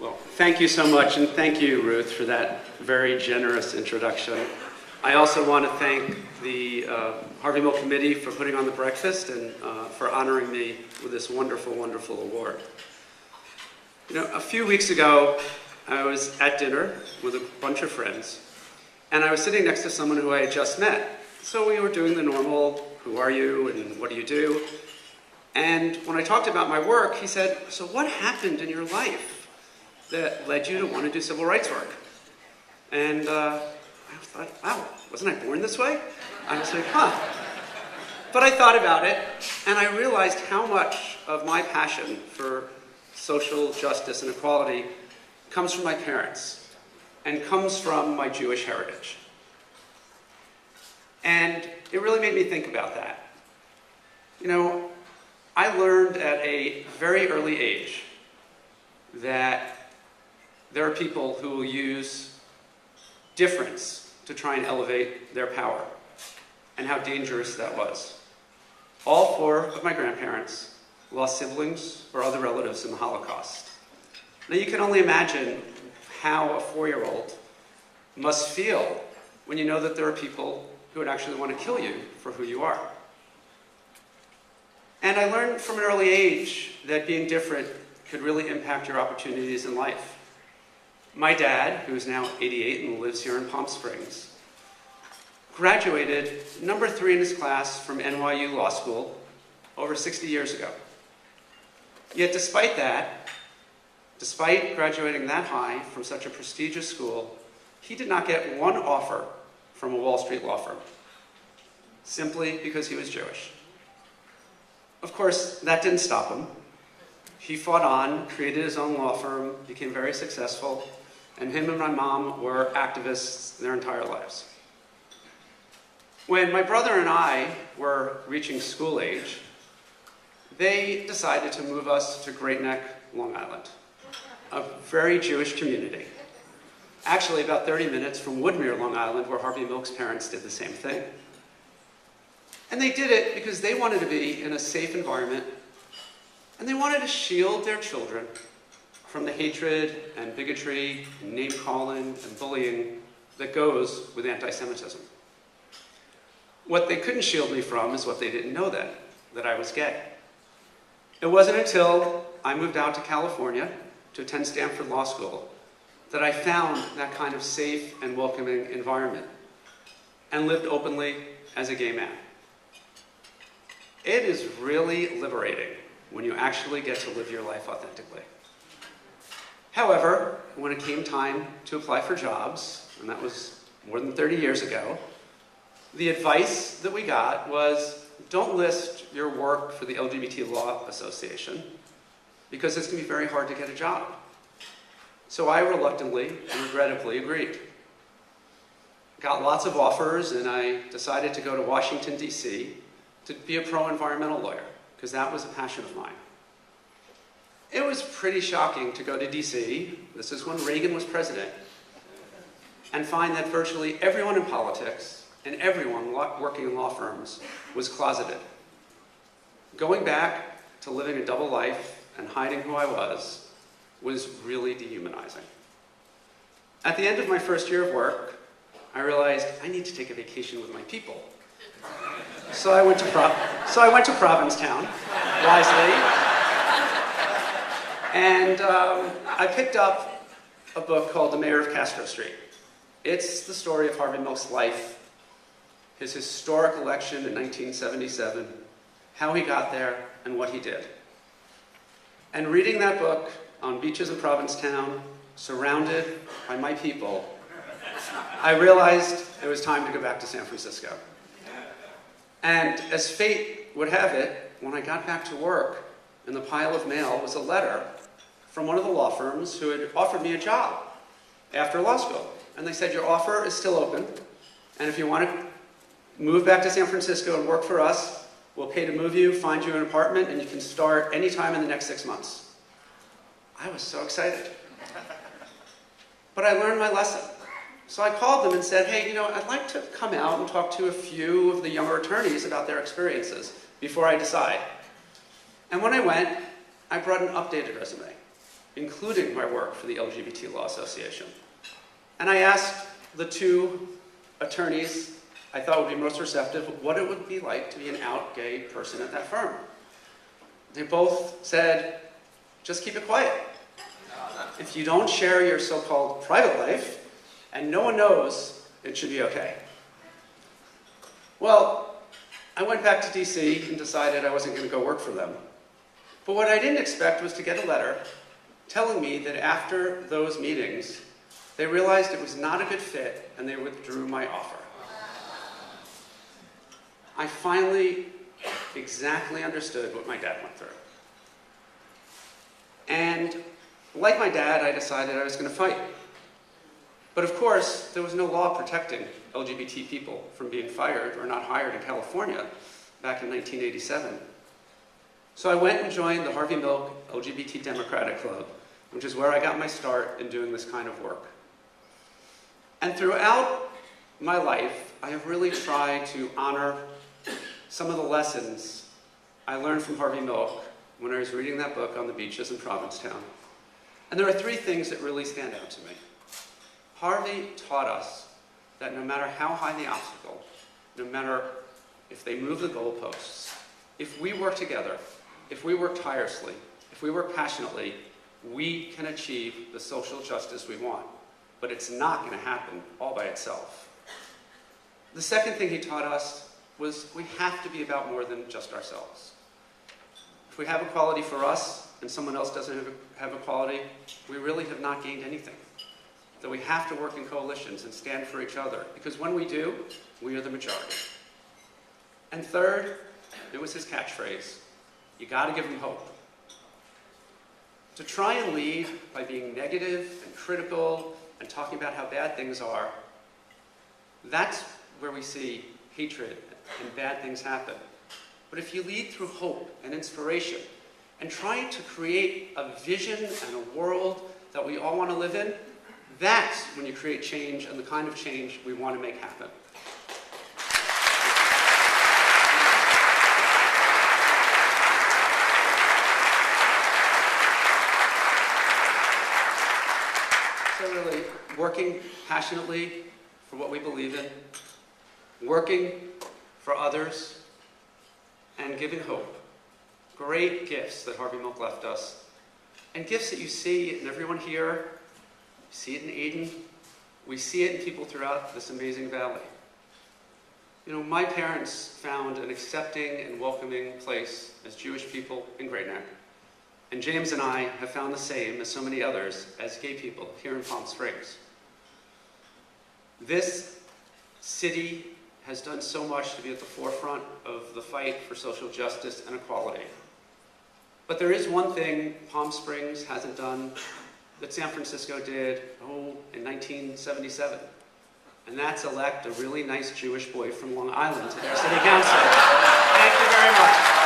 Well, thank you so much, and thank you, Ruth, for that very generous introduction. I also want to thank the Harvey Milk Committee for putting on the breakfast and for honoring me with this wonderful, wonderful award. You know, a few weeks ago, I was at dinner with a bunch of friends, and I was sitting next to someone who I had just met. So we were doing the normal, who are you and what do you do? And when I talked about my work, he said, so what happened in your life that led you to want to do civil rights work? And I thought, wow, wasn't I born this way? I was like, huh. But I thought about it, and I realized how much of my passion for social justice and equality comes from my parents and comes from my Jewish heritage. And it really made me think about that. You know, I learned at a very early age that there are people who will use difference to try and elevate their power, and how dangerous that was. All four of my grandparents lost siblings or other relatives in the Holocaust. Now you can only imagine how a 4-year-old must feel when you know that there are people who would actually want to kill you for who you are. And I learned from an early age that being different could really impact your opportunities in life. My dad, who is now 88 and lives here in Palm Springs, graduated number 3 in his class from NYU Law School over 60 years ago. Yet despite that, despite graduating that high from such a prestigious school, he did not get one offer from a Wall Street law firm, simply because he was Jewish. Of course, that didn't stop him. He fought on, created his own law firm, became very successful, and him and my mom were activists their entire lives. When my brother and I were reaching school age, they decided to move us to Great Neck, Long Island, a very Jewish community. Actually, about 30 minutes from Woodmere, Long Island, where Harvey Milk's parents did the same thing. And they did it because they wanted to be in a safe environment, and they wanted to shield their children from the hatred and bigotry and name-calling and bullying that goes with anti-Semitism. What they couldn't shield me from is what they didn't know then, that I was gay. It wasn't until I moved out to California to attend Stanford Law School that I found that kind of safe and welcoming environment and lived openly as a gay man. It is really liberating when you actually get to live your life authentically. However, when it came time to apply for jobs, and that was more than 30 years ago, the advice that we got was, don't list your work for the LGBT Law Association, because it's going to be very hard to get a job. So I reluctantly and regrettably agreed. Got lots of offers, and I decided to go to Washington, D.C. to be a pro-environmental lawyer, because that was a passion of mine. It was pretty shocking to go to D.C., this is when Reagan was president, and find that virtually everyone in politics and everyone working in law firms was closeted. Going back to living a double life and hiding who I was really dehumanizing. At the end of my first year of work, I realized I need to take a vacation with my people. So I went to Provincetown, wisely, and I picked up a book called The Mayor of Castro Street. It's the story of Harvey Milk's life, his historic election in 1977, how he got there, and what he did. And reading that book on beaches in Provincetown, surrounded by my people, I realized it was time to go back to San Francisco. And as fate would have it, when I got back to work, in the pile of mail was a letter from one of the law firms who had offered me a job after law school. And they said, your offer is still open, and if you want to move back to San Francisco and work for us, we'll pay to move you, find you an apartment, and you can start anytime in the next 6 months. I was so excited. But I learned my lesson. So I called them and said, hey, you know, I'd like to come out and talk to a few of the younger attorneys about their experiences before I decide. And when I went, I brought an updated resume. including my work for the LGBT Law Association. And I asked the two attorneys I thought would be most receptive what it would be like to be an out gay person at that firm. They both said, just keep it quiet. If you don't share your so-called private life and no one knows, it should be okay. Well, I went back to DC and decided I wasn't going to go work for them. But what I didn't expect was to get a letter telling me that after those meetings, they realized it was not a good fit and they withdrew my offer. I finally exactly understood what my dad went through. And like my dad, I decided I was going to fight. But of course, there was no law protecting LGBT people from being fired or not hired in California back in 1987. So I went and joined the Harvey Milk LGBT Democratic Club, which is where I got my start in doing this kind of work. And throughout my life, I have really tried to honor some of the lessons I learned from Harvey Milk when I was reading that book on the beaches in Provincetown. And there are three things that really stand out to me. Harvey taught us that no matter how high the obstacle, no matter if they move the goalposts, if we work together, if we work tirelessly, if we work passionately, we can achieve the social justice we want. But it's not going to happen all by itself. The second thing he taught us was we have to be about more than just ourselves. If we have equality for us and someone else doesn't have equality, we really have not gained anything. That we have to work in coalitions and stand for each other, because when we do, we are the majority. And third, it was his catchphrase, you gotta give them hope. To try and lead by being negative and critical and talking about how bad things are, that's where we see hatred and bad things happen. But if you lead through hope and inspiration and try to create a vision and a world that we all want to live in, that's when you create change and the kind of change we want to make happen. So really, working passionately for what we believe in, working for others, and giving hope. Great gifts that Harvey Milk left us. And gifts that you see in everyone here, you see it in Eden, we see it in people throughout this amazing valley. You know, my parents found an accepting and welcoming place as Jewish people in Great Neck. And James and I have found the same as so many others as gay people here in Palm Springs. This city has done so much to be at the forefront of the fight for social justice and equality. But there is one thing Palm Springs hasn't done that San Francisco did, in 1977. And that's elect a really nice Jewish boy from Long Island to their city council. Thank you very much.